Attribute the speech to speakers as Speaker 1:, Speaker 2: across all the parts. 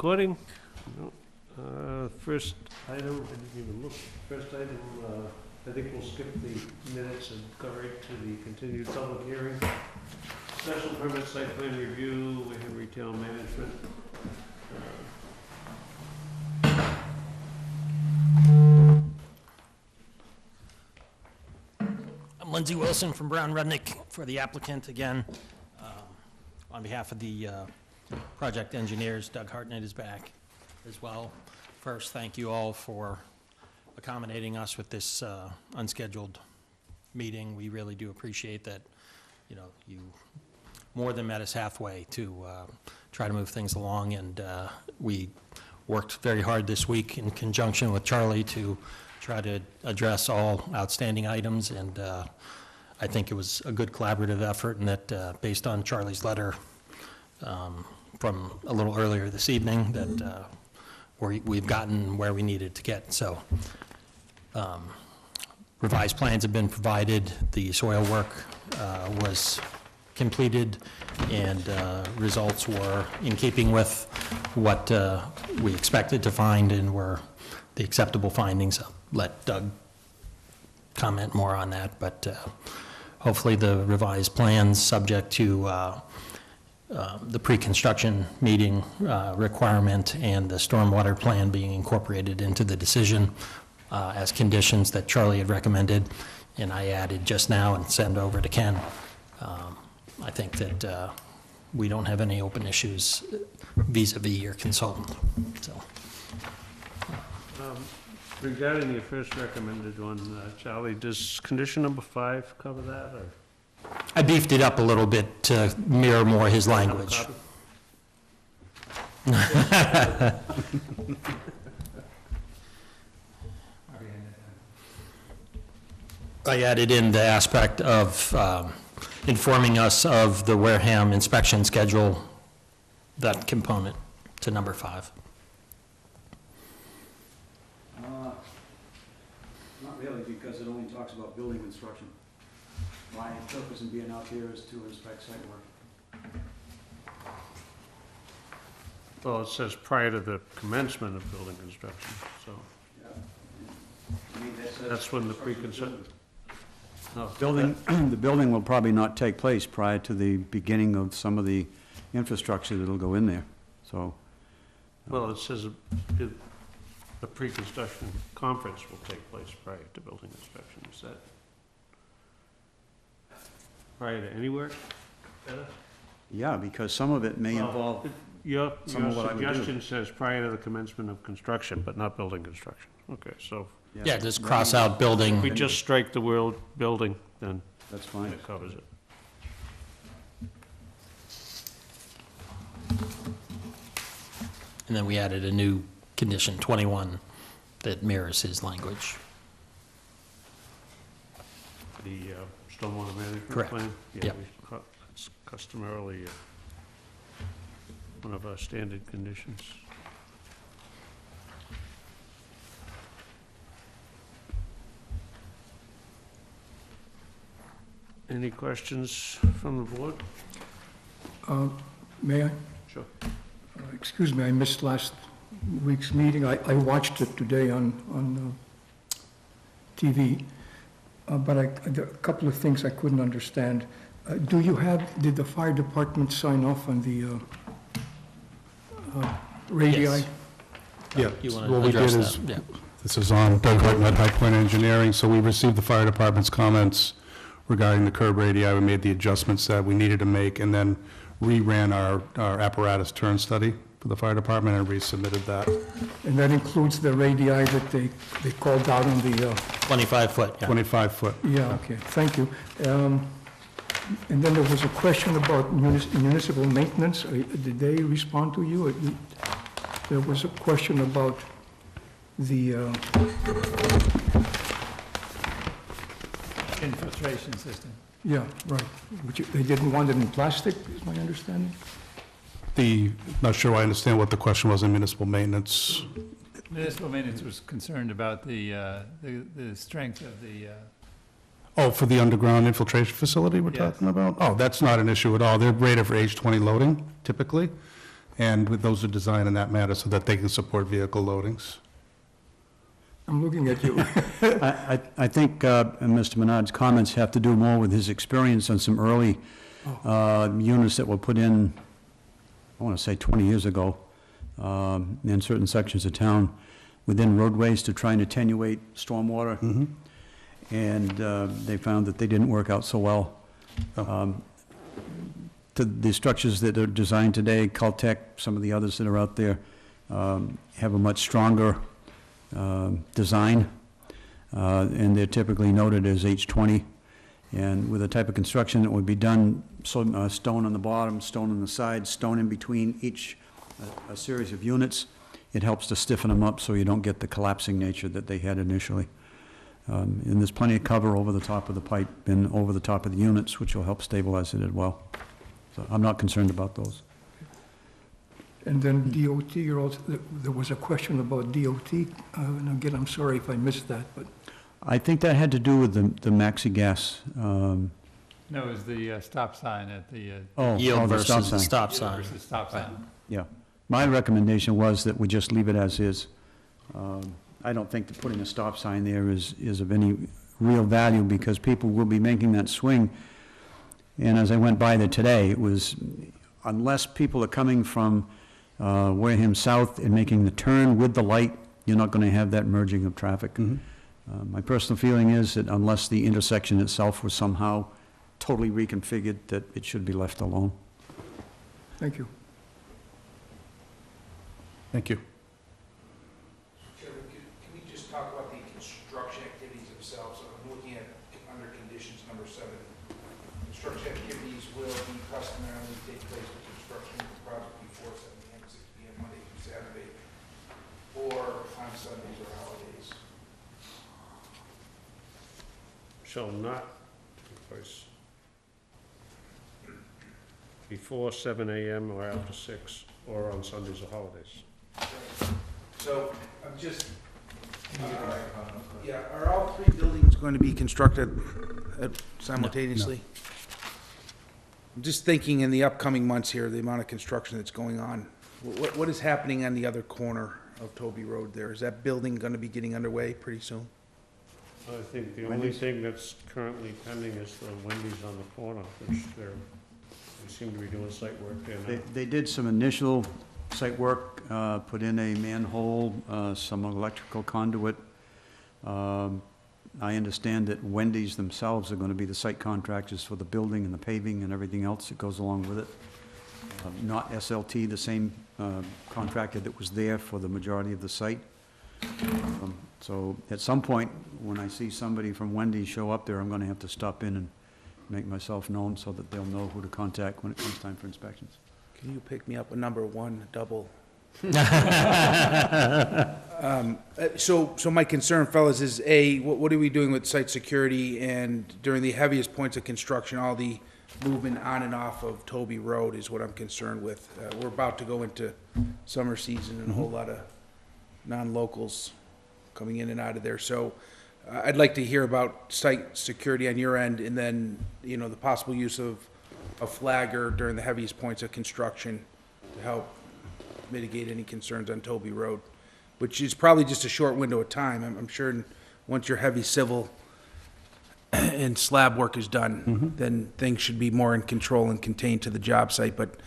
Speaker 1: recording. No. First item, I didn't even look. First item, I think we'll skip the minutes and go right to the continued public hearing. Special permit site plan review, we have retail management.
Speaker 2: I'm Lindsay Wilson from Brown Rudnick for the applicant again. On behalf of the project engineers, Doug Hartnett is back as well. First, thank you all for accommodating us with this unscheduled meeting. We really do appreciate that, you know, you more than met us halfway to try to move things along, and we worked very hard this week in conjunction with Charlie to try to address all outstanding items, and I think it was a good collaborative effort, and that based on Charlie's letter from a little earlier this evening, that we've gotten where we needed to get. So revised plans have been provided, the soil work was completed, and results were in keeping with what we expected to find and were the acceptable findings. I'll let Doug comment more on that, but hopefully the revised plans, subject to the pre-construction meeting requirement and the stormwater plan being incorporated into the decision as conditions that Charlie had recommended, and I added just now and send over to Ken. I think that we don't have any open issues vis-a-vis your consultant. So.
Speaker 1: Regarding your first recommended one, Charlie, does condition number 5 cover that, or?
Speaker 2: I beefed it up a little bit to mirror more his language. I added in the aspect of informing us of the Wareham inspection schedule, that component to number 5.
Speaker 3: Not really, because it only talks about building construction. My purpose in being out here is to inspect site work.
Speaker 1: Well, it says prior to the commencement of building construction, so
Speaker 3: Yeah. I mean,
Speaker 1: that's when the pre-construction. No,
Speaker 3: Building, the building will probably not take place prior to the beginning of some of the infrastructure that'll go in there, so.
Speaker 1: Well, it says the pre-construction conference will take place prior to building inspection. Is that prior to any work? Better?
Speaker 3: Yeah, because some of it may involve,
Speaker 1: Your
Speaker 3: some of what I would do.
Speaker 1: suggestion says prior to the commencement of construction, but not building construction. Okay, so
Speaker 2: Yeah, just cross out building.
Speaker 1: if we just strike the word building, then
Speaker 3: that's fine.
Speaker 1: that covers it.
Speaker 2: And then we added a new condition, 21, that mirrors his language.
Speaker 1: The stormwater management
Speaker 2: Correct.
Speaker 1: plan?
Speaker 2: Yep.
Speaker 1: Yeah, it's customarily one of our standard conditions. Any questions from the board?
Speaker 4: May I?
Speaker 1: Sure.
Speaker 4: Excuse me, I missed last week's meeting. I watched it today on TV, but there are a couple of things I couldn't understand. Did the fire department sign off on the radii?
Speaker 2: Yes.
Speaker 5: Yeah,
Speaker 2: You want
Speaker 5: what
Speaker 2: to
Speaker 5: we did
Speaker 2: address
Speaker 5: is,
Speaker 2: that? Yeah.
Speaker 5: this is on Doug Hartnett, High Point Engineering, so we received the fire department's comments regarding the curb radii. We made the adjustments that we needed to make, and then reran our apparatus turn study for the fire department and resubmitted that.
Speaker 4: And that includes the radii that they called out on the,
Speaker 2: 25-foot, yeah.
Speaker 5: 25-foot.
Speaker 4: yeah, okay, thank you. And then there was a question about municipal maintenance. Did they respond to you? There was a question about the,
Speaker 6: Infiltration system.
Speaker 4: yeah, right. They didn't want it in plastic, is my understanding?
Speaker 5: Not sure I understand what the question was in municipal maintenance.
Speaker 6: Municipal maintenance was concerned about the strength of the,
Speaker 5: Oh, for the underground infiltration facility we're
Speaker 6: Yes.
Speaker 5: talking about? Oh, that's not an issue at all. They're rated for H20 loading typically, and those are designed in that manner so that they can support vehicle loadings.
Speaker 4: I'm looking at you.
Speaker 7: I think Mr. Menard's comments have to do more with his experience on some early units that were put in, I want to say 20 years ago, in certain sections of town, within roadways to try and attenuate stormwater. And they found that they didn't work out so well. The structures that are designed today, Caltech, some of the others that are out there, have a much stronger design, and they're typically noted as H20. And with the type of construction that would be done, so, stone on the bottom, stone on the sides, stone in between each, a series of units, it helps to stiffen them up so you don't get the collapsing nature that they had initially. And there's plenty of cover over the top of the pipe and over the top of the units, which will help stabilize it as well. So I'm not concerned about those.
Speaker 4: And then DOT, there was a question about DOT. And again, I'm sorry if I missed that, but
Speaker 7: I think that had to do with the maxi gas.
Speaker 6: No, it was the stop sign at the,
Speaker 2: Yield
Speaker 7: the stop
Speaker 2: versus the
Speaker 7: sign.
Speaker 2: stop sign.
Speaker 6: versus stop sign.
Speaker 7: Yeah. My recommendation was that we just leave it as is. I don't think that putting a stop sign there is of any real value, because people will be making that swing. And as I went by there today, it was, unless people are coming from Wareham South and making the turn with the light, you're not going to have that merging of traffic. My personal feeling is that unless the intersection itself was somehow totally reconfigured, that it should be left alone.
Speaker 4: thank you.
Speaker 5: Thank you.
Speaker 8: Chairman, can we just talk about the construction activities themselves? I'm looking at under conditions number 7. Construction activities will be customarily take place with construction of the project before 7 a.m. 6 p.m. Monday through Saturday, or on Sundays or holidays.
Speaker 1: Shall not take place before 7 a.m. or after 6, or on Sundays or holidays.
Speaker 8: So I'm just, yeah, are all 3 buildings going to be constructed simultaneously? I'm just thinking in the upcoming months here, the amount of construction that's going on. What is happening on the other corner of Toby Road there? Is that building going to be getting underway pretty soon?
Speaker 1: I think the only thing that's currently pending is the Wendy's on the corner, which they seem to be doing site work there now.
Speaker 7: They did some initial site work, put in a manhole, some electrical conduit. I understand that Wendy's themselves are going to be the site contractors for the building and the paving and everything else that goes along with it. Not SLT, the same contractor that was there for the majority of the site. So at some point, when I see somebody from Wendy's show up there, I'm going to have to stop in and make myself known so that they'll know who to contact when it comes time for inspections.
Speaker 8: Can you pick me up a number 1 double? So my concern, fellas, is A, what are we doing with site security, and during the heaviest points of construction, all the movement on and off of Toby Road is what I'm concerned with. We're about to go into summer season and a whole lot of non-locals coming in and out of there. So I'd like to hear about site security on your end, and then, you know, the possible use of a flagger during the heaviest points of construction to help mitigate any concerns on Toby Road, which is probably just a short window of time. I'm sure once your heavy civil and slab work is done, then things should be more in control and contained to the job site. But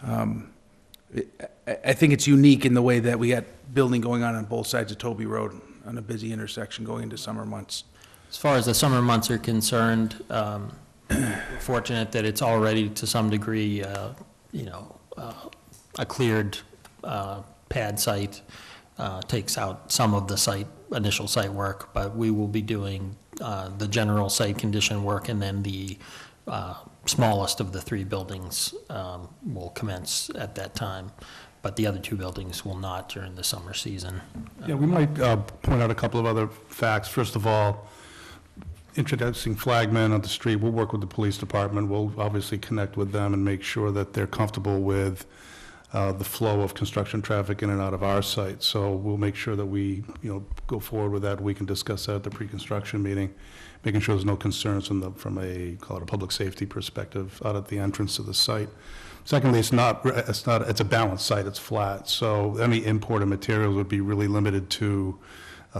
Speaker 8: I think it's unique in the way that we got building going on both sides of Toby Road on a busy intersection going into summer months.
Speaker 2: As far as the summer months are concerned, fortunate that it's already to some degree, a cleared pad site, takes out some of the initial site work, but we will be doing the general site condition work, and then the smallest of the 3 buildings will commence at that time, but the other 2 buildings will not during the summer season.
Speaker 5: Yeah, we might point out a couple of other facts. First of all, introducing flagmen on the street, we'll work with the police department. We'll obviously connect with them and make sure that they're comfortable with the flow of construction traffic in and out of our site. So we'll make sure that we, go forward with that. We can discuss that at the pre-construction meeting, making sure there's no concerns from a, call it a public safety perspective out at the entrance to the site. Secondly, it's a balanced site, it's flat, so any import of materials would be really limited to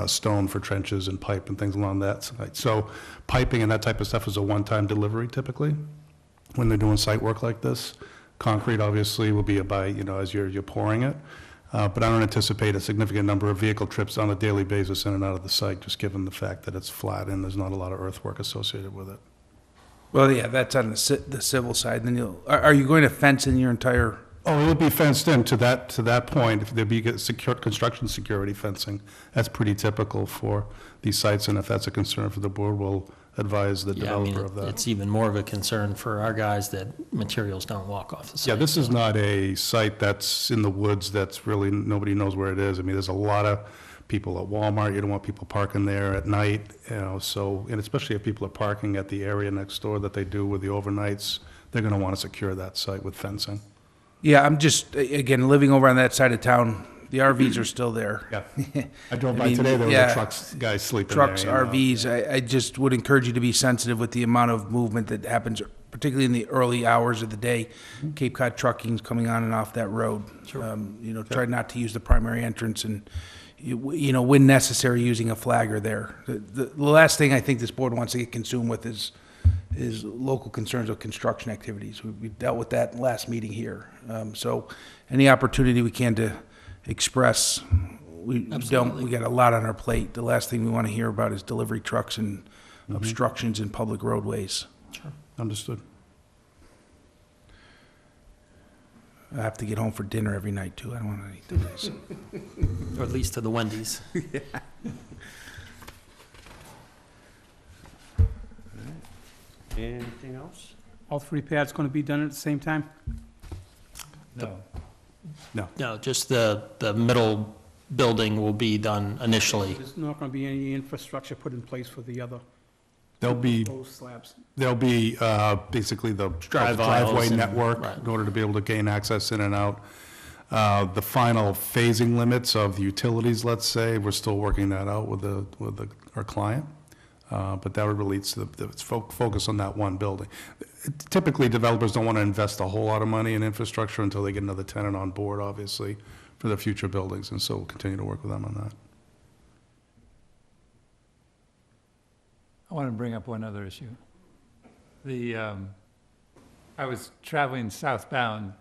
Speaker 5: stone for trenches and pipe and things along that site. So piping and that type of stuff is a one-time delivery typically, when they're doing site work like this. Concrete obviously will be as you're pouring it, but I don't anticipate a significant number of vehicle trips on a daily basis in and out of the site, just given the fact that it's flat and there's not a lot of earthwork associated with it.
Speaker 8: Well, yeah, that's on the civil side, then are you going to fence in your entire,
Speaker 5: Oh, it would be fenced in to that point. If there'd be secure, construction security fencing, that's pretty typical for these sites, and if that's a concern for the board, we'll advise the
Speaker 2: Yeah, I mean,
Speaker 5: developer of that.
Speaker 2: it's even more of a concern for our guys that materials don't walk off the site.
Speaker 5: Yeah, this is not a site that's in the woods that's really, nobody knows where it is. I mean, there's a lot of people at Walmart, you don't want people parking there at night, so, and especially if people are parking at the area next door that they do with the overnights, they're gonna wanna secure that site with fencing.
Speaker 8: yeah, I'm just, again, living over on that side of town, the RVs are still there.
Speaker 5: Yeah. I drove
Speaker 8: I
Speaker 5: by
Speaker 8: mean,
Speaker 5: today, there was
Speaker 8: yeah.
Speaker 5: a trucks guy sleeping there.
Speaker 8: Trucks, RVs, I just would encourage you to be sensitive with the amount of movement that happens, particularly in the early hours of the day. Cape Cod trucking's coming on and off that road. Try not to use the primary entrance and, when necessary, using a flagger there. The last thing I think this board wants to get consumed with is local concerns of construction activities. We dealt with that last meeting here. So any opportunity we can to express, we got a lot on our plate. The last thing we want to hear about is delivery trucks and obstructions in public roadways.
Speaker 5: Understood.
Speaker 8: I have to get home for dinner every night too. I don't want to eat the place.
Speaker 2: Or at least to the Wendy's.
Speaker 1: Anything else?
Speaker 9: All three pads going to be done at the same time?
Speaker 6: No.
Speaker 2: No, just the middle building will be done initially.
Speaker 9: There's not going to be any infrastructure put in place for the other
Speaker 5: There'll be
Speaker 9: proposed slabs?
Speaker 5: basically the
Speaker 2: Drive aisles
Speaker 5: driveway
Speaker 2: and-
Speaker 5: network
Speaker 2: right.
Speaker 5: in order to be able to gain access in and out. The final phasing limits of the utilities, let's say, we're still working that out with our client. But that would relate to focus on that one building. Typically, developers don't want to invest a whole lot of money in infrastructure until they get another tenant on board, obviously, for the future buildings, and so we'll continue to work with them on that.
Speaker 6: I want to bring up one other issue. I was traveling southbound,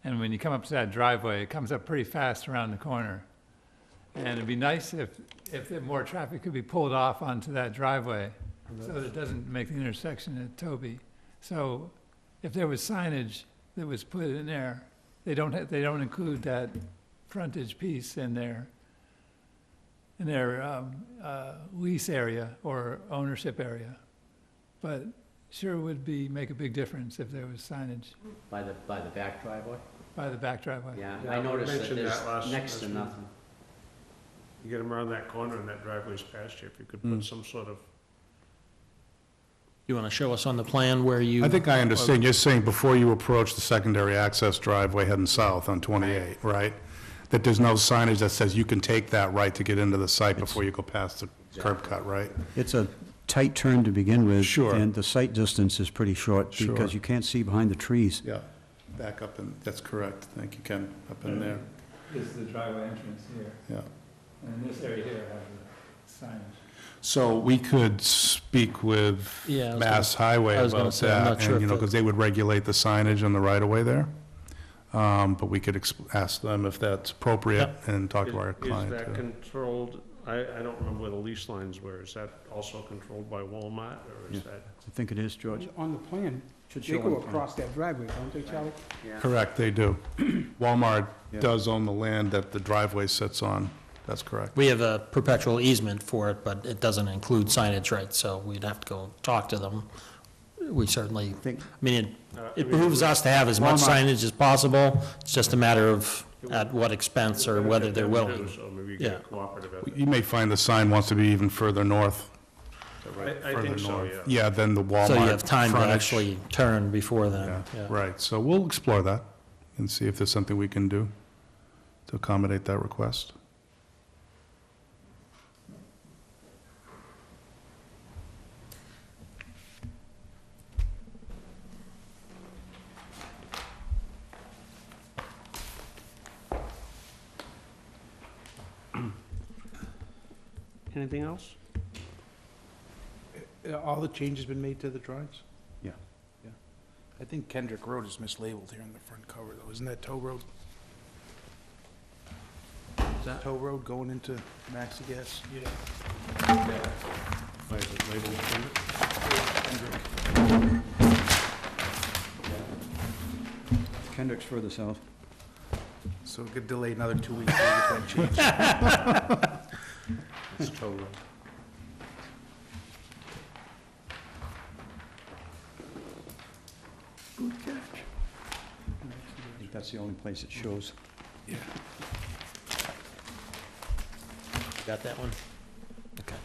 Speaker 6: and when you come up to that driveway, it comes up pretty fast around the corner. And it'd be nice if more traffic could be pulled off onto that driveway, so that it doesn't make the intersection at Toby. So if there was signage that was put in there, they don't include that frontage piece in their lease area or ownership area. But sure would make a big difference if there was signage
Speaker 10: By the back driveway?
Speaker 6: by the back driveway.
Speaker 10: Yeah,
Speaker 1: Yeah,
Speaker 10: I
Speaker 1: we
Speaker 10: noticed that
Speaker 1: mentioned
Speaker 10: there's
Speaker 1: that last
Speaker 10: next to
Speaker 1: meeting.
Speaker 10: nothing.
Speaker 1: You get them around that corner and that driveway's past you, if you could put some sort of,
Speaker 2: You want to show us on the plan where you?
Speaker 5: I think I understand. You're saying before you approach the secondary access driveway heading south on 28, right? That there's no signage that says you can take that right to get into the site before you go past the curb cut, right?
Speaker 7: It's a tight turn to begin with.
Speaker 5: Sure.
Speaker 7: And the sight distance is pretty short
Speaker 5: Sure.
Speaker 7: because you can't see behind the trees.
Speaker 5: Yeah, back up and, that's correct. Thank you, Ken, up in there,
Speaker 6: This is the driveway entrance here,
Speaker 5: yeah.
Speaker 6: and this area here has the signage.
Speaker 5: So we could speak with
Speaker 2: Yeah, I was
Speaker 5: Mass Highway
Speaker 2: I was gonna
Speaker 5: about
Speaker 2: say, I'm
Speaker 5: that,
Speaker 2: not sure
Speaker 5: and,
Speaker 2: if that-
Speaker 5: because they would regulate the signage on the right-of-way there. But we could ask them if that's appropriate and talk to our
Speaker 1: is
Speaker 5: client.
Speaker 1: that
Speaker 5: too.
Speaker 1: controlled, I don't remember where the lease lines were, is that also controlled by Walmart, or is that?
Speaker 7: I think it is, George.
Speaker 9: On the plan,
Speaker 7: Should
Speaker 9: they
Speaker 7: show
Speaker 9: go
Speaker 7: on the plan.
Speaker 9: across that driveway, don't they, Charlie?
Speaker 5: Correct, they do. Walmart
Speaker 7: Yeah.
Speaker 5: does own the land that the driveway sits on. That's correct.
Speaker 2: We have a perpetual easement for it, but it doesn't include signage, right? So we'd have to go talk to them. We certainly,
Speaker 7: think-
Speaker 2: I mean, it behooves us to have as much
Speaker 7: Walmart-
Speaker 2: signage as possible. It's just a matter of at what expense or whether they're willing.
Speaker 1: So maybe you
Speaker 2: Yeah.
Speaker 1: get a cooperative effort.
Speaker 5: You may find the sign wants to be even further north.
Speaker 1: I
Speaker 5: further
Speaker 1: think so,
Speaker 5: north.
Speaker 1: yeah.
Speaker 5: Yeah, than the Walmart
Speaker 2: So you have time to
Speaker 5: frontage.
Speaker 2: actually turn before then.
Speaker 5: Yeah,
Speaker 2: Yeah.
Speaker 5: right, so we'll explore that. and see if there's something we can do to accommodate that request.
Speaker 1: Anything else?
Speaker 8: All the changes been made to the drawings?
Speaker 7: Yeah.
Speaker 8: Yeah. I think Kendrick Road is mislabeled here on the front cover, though. Isn't that Tow Road? Is that Tow Road going into Maxi Gas? Yeah.
Speaker 1: Why is it labeled Kendrick?
Speaker 7: Kendrick's further south.
Speaker 8: So it could delay another 2 weeks to get that changed.
Speaker 1: It's Tow Road.
Speaker 4: Good catch.
Speaker 7: I think that's the only place it shows.
Speaker 2: Got that one? Okay.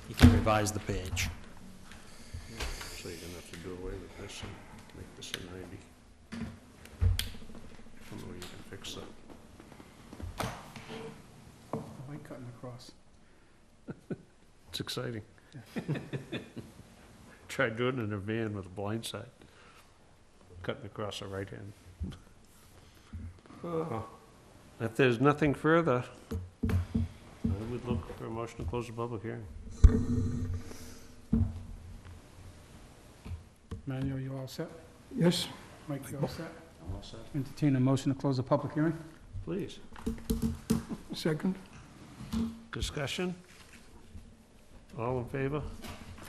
Speaker 2: You can revise the page.
Speaker 1: So you're gonna have to do away with this and make this a 90. I don't know, you can fix that.
Speaker 9: I like cutting across.
Speaker 1: It's exciting. Tried doing it in a van with a blind side, cutting across the right hand. Oh, if there's nothing further, I would look for a motion to close the public hearing.
Speaker 9: Manuel, you all set?
Speaker 4: Yes,
Speaker 9: Mike, you all set?
Speaker 1: I'm all set.
Speaker 9: Entertain a motion to close the public hearing?
Speaker 1: Please,
Speaker 4: second?
Speaker 1: discussion? All in favor?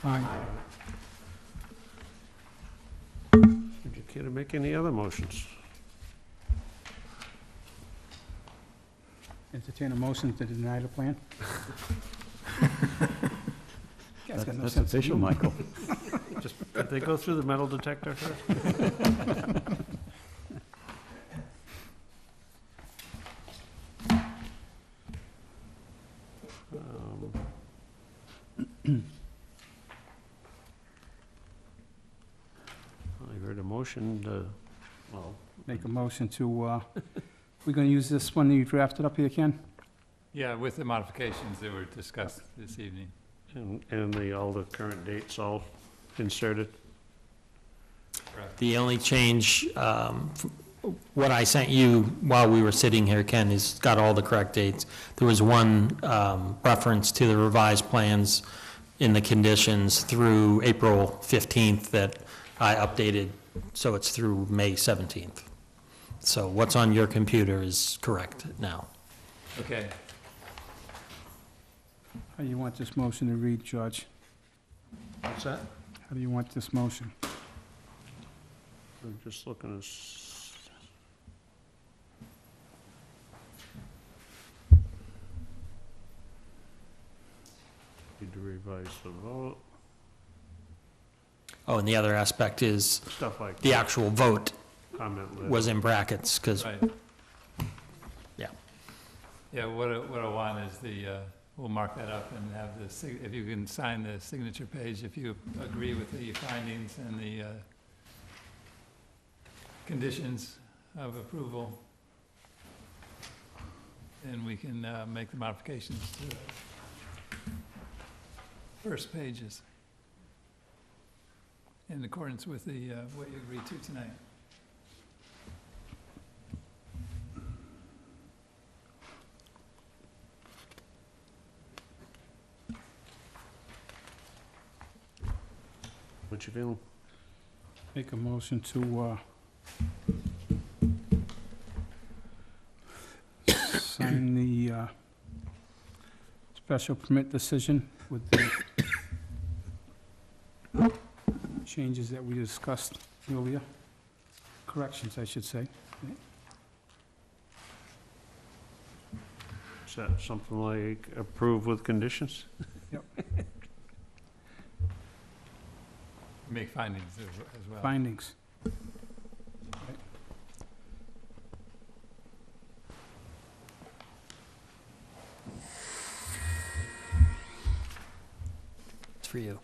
Speaker 9: Aye.
Speaker 1: Would you care to make any other motions?
Speaker 9: Entertain a motion to deny the plan? Guy's got no
Speaker 7: That's
Speaker 9: sense of
Speaker 7: official,
Speaker 9: humor.
Speaker 7: Michael.
Speaker 1: Did they go through the metal detector first? I heard a motion to, well,
Speaker 9: Make a motion to, we're gonna use this one you drafted up here, Ken?
Speaker 6: Yeah, with the modifications that were discussed this evening.
Speaker 1: and all the current dates all inserted.
Speaker 2: The only change, what I sent you while we were sitting here, Ken, is got all the correct dates. There was one reference to the revised plans in the conditions through April 15th that I updated, so it's through May 17th. So what's on your computer is correct now.
Speaker 6: Okay,
Speaker 9: How do you want this motion to read, George?
Speaker 1: What's that?
Speaker 9: How do you want this motion?
Speaker 1: I'm just looking at need to revise the vote,
Speaker 2: Oh, and the other aspect is
Speaker 1: stuff like
Speaker 2: the actual vote
Speaker 1: comment list.
Speaker 2: was in brackets, because,
Speaker 6: right.
Speaker 2: yeah.
Speaker 6: Yeah, what I want is we'll mark that up and have if you can sign the signature page, if you agree with the findings and the conditions of approval, then we can make the modifications to the first pages in accordance with the, what you agreed to tonight.
Speaker 1: What you feeling?
Speaker 9: Make a motion to, sign the, special permit decision with the changes that we discussed earlier. Corrections, I should say.
Speaker 1: Is that something like approve with conditions?
Speaker 6: Make findings as well.
Speaker 9: Findings.
Speaker 2: It's for you.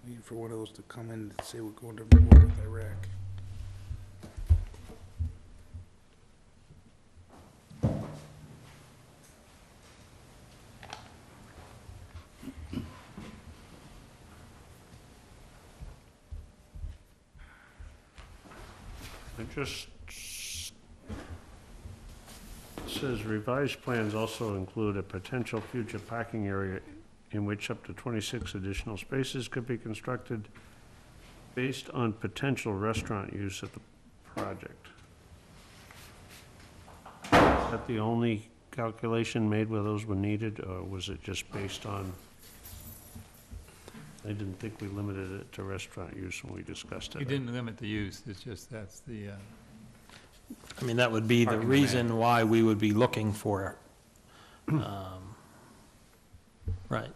Speaker 8: Waiting for one of those to come in and say we're going to war with Iraq.
Speaker 1: It just says revised plans also include a potential future parking area in which up to 26 additional spaces could be constructed based on potential restaurant use at the project. Is that the only calculation made where those were needed, or was it just based on? I didn't think we limited it to restaurant use when we discussed it.
Speaker 6: We didn't limit the use, it's just that's the,
Speaker 2: I mean, that would be the
Speaker 6: Parking
Speaker 2: reason why we would be looking for, right.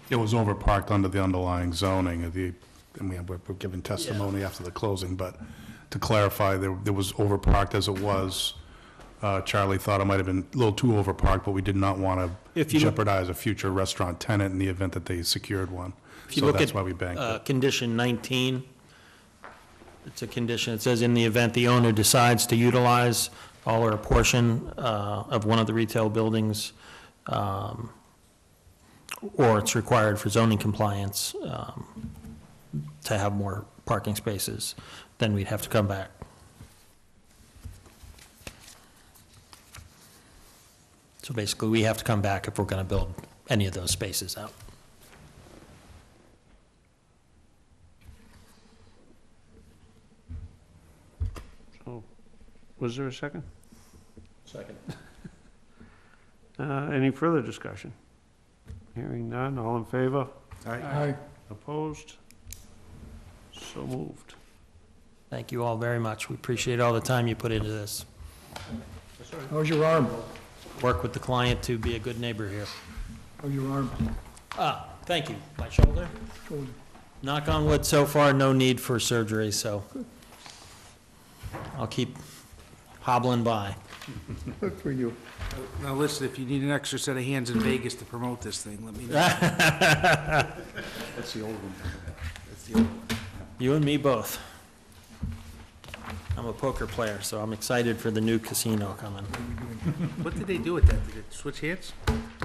Speaker 5: It was overparked under the underlying zoning of the, I mean, we're giving testimony after the closing, but to clarify, there was overparked as it was. Charlie thought it might have been a little too overparked, but we did not want
Speaker 2: If
Speaker 5: to
Speaker 2: you look-
Speaker 5: jeopardize a future restaurant tenant in the event that they secured one.
Speaker 2: If you
Speaker 5: So
Speaker 2: look
Speaker 5: that's
Speaker 2: at,
Speaker 5: why we banked it.
Speaker 2: Condition 19, it's a condition, it says, in the event the owner decides to utilize all or a portion of one of the retail buildings, or it's required for zoning compliance to have more parking spaces, then we'd have to come back. So basically, we have to come back if we're going to build any of those spaces out.
Speaker 1: So, was there a second?
Speaker 2: Second.
Speaker 1: Any further discussion? Hearing none, all in favor?
Speaker 4: Aye.
Speaker 1: Opposed? So moved.
Speaker 2: Thank you all very much. We appreciate all the time you put into this.
Speaker 4: How's your arm?
Speaker 2: Work with the client to be a good neighbor here.
Speaker 4: How's your arm?
Speaker 2: Thank you. My shoulder?
Speaker 4: Shoulder.
Speaker 2: Knock on wood, so far, no need for surgery, so I'll keep hobbling by.
Speaker 4: Good for you.
Speaker 8: Now listen, if you need an extra set of hands in Vegas to promote this thing, let me know.
Speaker 7: That's the old one. That's the old one.
Speaker 2: You and me both. I'm a poker player, so I'm excited for the new casino coming.
Speaker 8: What did they do with that? Did it switch hands?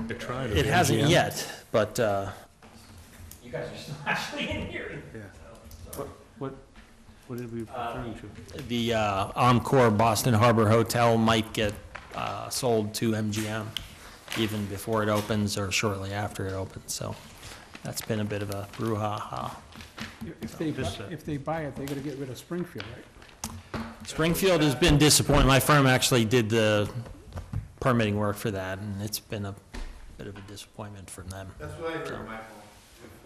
Speaker 2: It hasn't yet, but, you guys are still actually in here.
Speaker 1: What did we referring to?
Speaker 2: The Encore Boston Harbor Hotel might get sold to MGM even before it opens or shortly after it opens, so that's been a bit of a brouhaha.
Speaker 9: If they buy it, they gotta get rid of Springfield, right?
Speaker 2: Springfield has been disappointing. My firm actually did the permitting work for that, and it's been a bit of a disappointment from them.
Speaker 5: That's what I heard, Michael.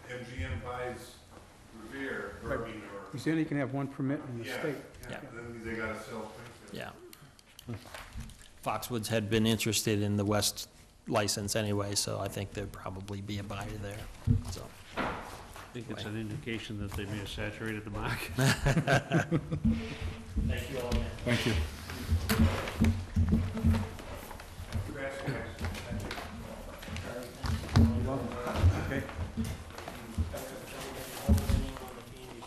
Speaker 5: If MGM buys Revere, or, I mean, or,
Speaker 9: You said you can have one permit in the state.
Speaker 2: Yeah.
Speaker 5: then they gotta sell Springfield.
Speaker 2: Yeah. Foxwoods had been interested in the West license anyway, so I think there'd probably be a buyer there, so.
Speaker 1: I think it's an indication that they may have saturated the market.
Speaker 2: Thank you all again.
Speaker 5: Thank you.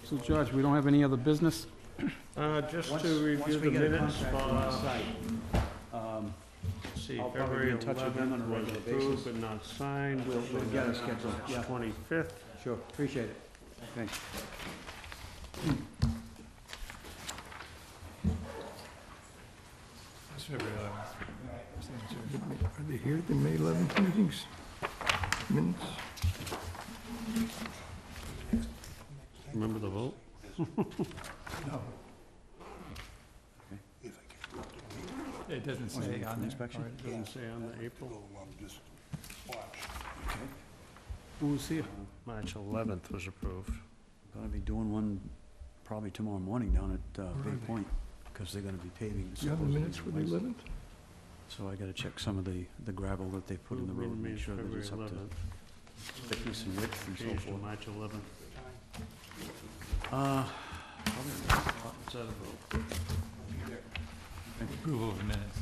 Speaker 9: So George, we don't have any other business?
Speaker 1: Just
Speaker 7: Once-
Speaker 1: to
Speaker 7: once
Speaker 1: review
Speaker 7: we
Speaker 1: the
Speaker 7: get a
Speaker 1: minutes,
Speaker 7: contract from the site,
Speaker 1: let's see,
Speaker 7: I'll probably be
Speaker 1: February
Speaker 7: in touch with them on a
Speaker 1: 11th was
Speaker 7: regular
Speaker 1: approved
Speaker 7: basis.
Speaker 1: but not signed.
Speaker 7: We'll get it scheduled, yeah.
Speaker 1: 25th.
Speaker 7: Sure, appreciate it. Thanks.
Speaker 6: it's February 11th.
Speaker 4: Are they here at the May 11th meetings? Minutes?
Speaker 1: Remember the vote?
Speaker 6: It doesn't say on there.
Speaker 7: Inspection?
Speaker 6: or it
Speaker 1: Doesn't say on the April.
Speaker 9: Who was here?
Speaker 1: March 11th was approved.
Speaker 7: Gonna be doing one probably tomorrow morning down at Bay Point, because they're gonna be paving.
Speaker 4: Do you have the minutes for the 11th?
Speaker 7: So I gotta check some of the gravel that they put in the road, make sure that
Speaker 1: February
Speaker 7: it's up to
Speaker 1: 11th,
Speaker 7: thickness and width and so
Speaker 1: changed to
Speaker 7: forth.
Speaker 1: March 11th.
Speaker 7: Uh,
Speaker 1: What's that about?
Speaker 6: approval of the minutes.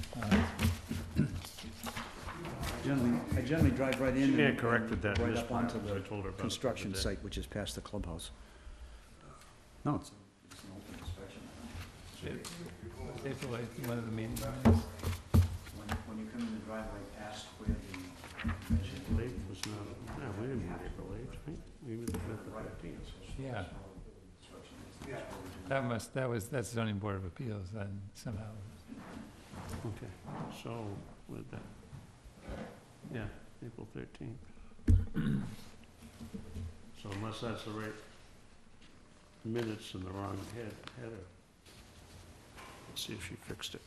Speaker 7: I generally drive right in
Speaker 1: She
Speaker 7: and
Speaker 1: corrected that in
Speaker 7: right
Speaker 1: this
Speaker 7: up
Speaker 1: part,
Speaker 7: onto
Speaker 1: I
Speaker 7: the
Speaker 1: told her about it the
Speaker 7: construction
Speaker 1: other day.
Speaker 7: site, which is past the clubhouse. No, it's an open inspection.
Speaker 6: April 8th, one of the meeting minutes.
Speaker 7: When you come in the driveway past where the
Speaker 1: April 8th was not, no, we didn't meet April 8th, right? We met the 13th.
Speaker 6: Yeah. That's zoning board of appeals then somehow.
Speaker 1: Okay, so with that, yeah, April 13th. So unless that's the right minutes in the wrong header. Let's see if she fixed it.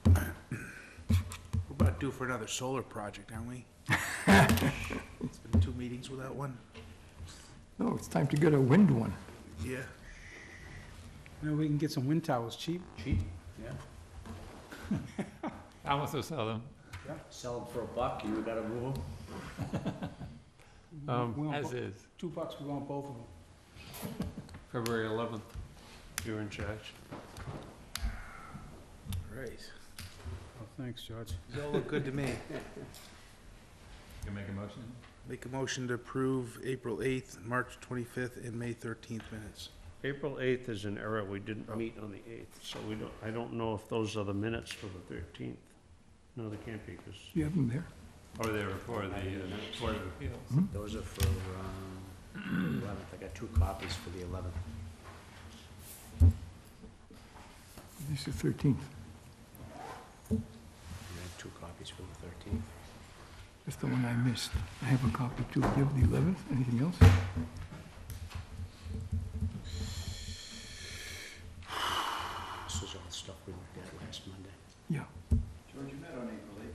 Speaker 8: We're about due for another solar project, aren't we? It's been 2 meetings without one.
Speaker 4: No, it's time to get a wind one.
Speaker 8: Yeah.
Speaker 9: You know, we can get some wind towers cheap.
Speaker 3: Cheap, yeah.
Speaker 6: I also sell them,
Speaker 10: Sell them for $1, you gotta move them.
Speaker 9: We want
Speaker 6: as
Speaker 9: bo-
Speaker 6: is.
Speaker 9: $2, we want both of them.
Speaker 1: February 11th, you're in charge.
Speaker 8: Right.
Speaker 9: Oh, thanks, George.
Speaker 8: These all look good to me.
Speaker 6: You can make a motion?
Speaker 8: Make a motion to approve April 8th, March 25th, and May 13th minutes.
Speaker 1: April 8th is an error, we didn't meet on the 8th, so I don't know if those are the minutes for the 13th. No, they can't be, because
Speaker 4: You have them there?
Speaker 6: Or they were for the Board of Appeals.
Speaker 10: Those are for, 11th, I got 2 copies for the 11th.
Speaker 4: This is 13th.
Speaker 10: I have 2 copies for the 13th.
Speaker 4: That's the one I missed. I have a copy too. Do you have the 11th? Anything else?
Speaker 10: This was all stuff we looked at last Monday.
Speaker 4: Yeah.
Speaker 7: George, you met on April 8th.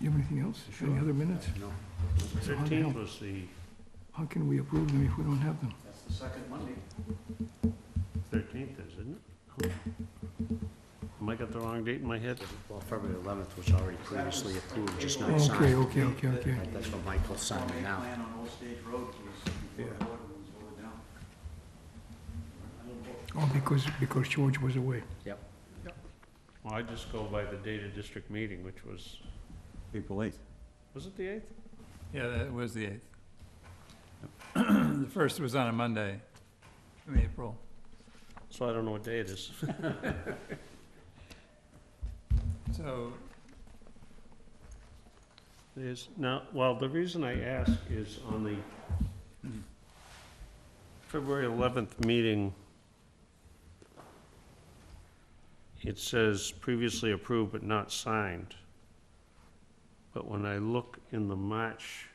Speaker 4: You have anything else? Any other minutes?
Speaker 10: No.
Speaker 4: So how the
Speaker 1: 13th
Speaker 4: hell-
Speaker 1: was the,
Speaker 4: How can we approve them if we don't have them?
Speaker 7: That's the second Monday.
Speaker 1: 13th is, isn't it? Am I got the wrong date in my head?
Speaker 10: Well, February 11th was already previously approved, just not
Speaker 4: Okay,
Speaker 10: signed.
Speaker 4: okay, okay, okay.
Speaker 10: Right, that's what Michael's signing now.
Speaker 7: Plan on Old Stage Road, please, before the water was voted down.
Speaker 4: Oh, because George was away.
Speaker 1: Well, I just go by the date of district meeting, which was,
Speaker 7: April 8th.
Speaker 1: was it the 8th?
Speaker 6: Yeah, that was the 8th. The first was on a Monday in April.
Speaker 1: So I don't know what day it is.
Speaker 6: So,
Speaker 1: It is, now, well, the reason I ask is on the February 11th meeting, it says previously approved but not signed. But when I look in the March,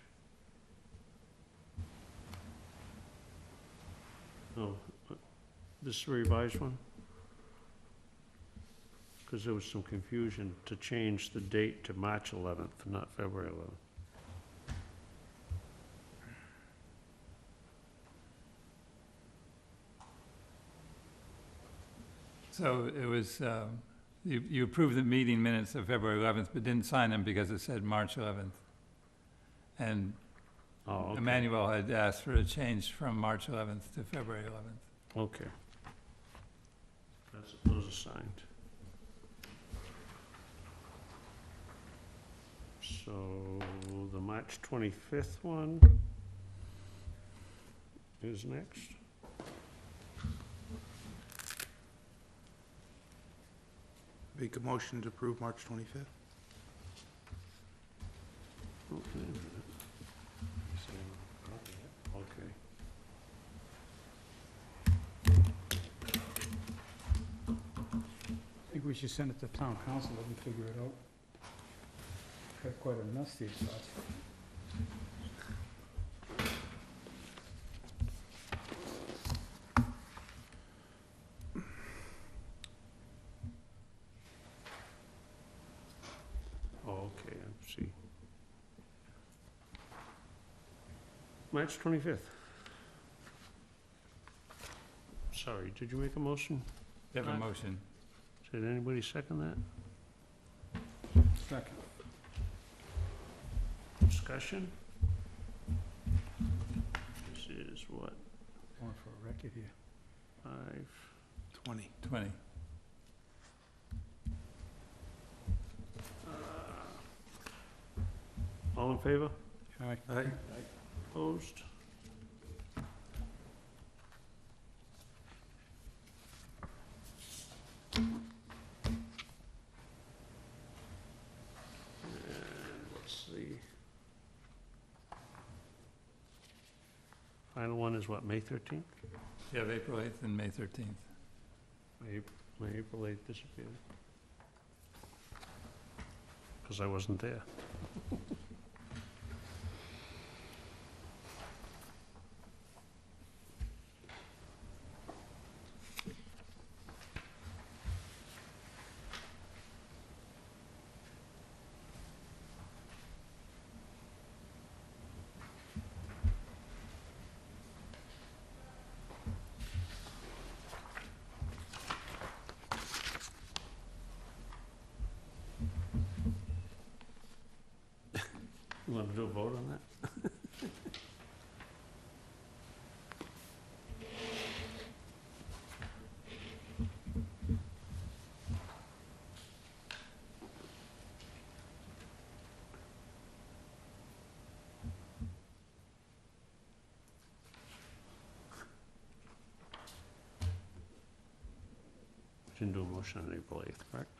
Speaker 1: oh, this is the revised one? Because there was some confusion to change the date to March 11th, not February 11th.
Speaker 6: so it was, you approved the meeting minutes of February 11th, but didn't sign them because it said March 11th. And
Speaker 1: Oh, okay.
Speaker 6: Emmanuel had asked for a change from March 11th to February 11th.
Speaker 1: Okay. Those are signed. So the March 25th one is next.
Speaker 8: Make a motion to approve March 25th.
Speaker 1: Oh, wait a minute. Okay.
Speaker 9: I think we should send it to town council, let them figure it out. Got quite a mess, these spots.
Speaker 1: Oh, okay, I see. March 25th. Sorry, did you make a motion?
Speaker 6: You have a motion.
Speaker 1: Did anybody second that?
Speaker 9: Second.
Speaker 1: Discussion? This is what,
Speaker 9: Going for a record here.
Speaker 1: 5?
Speaker 8: 20.
Speaker 6: 20.
Speaker 1: All in favor?
Speaker 9: Aye.
Speaker 1: Aye. Opposed? And what's the final one is what, May 13th?
Speaker 6: You have April 8th and May 13th.
Speaker 1: My April 8th disappeared. Because I wasn't there. You want to do a vote on that? We didn't do a motion on April 8th, correct?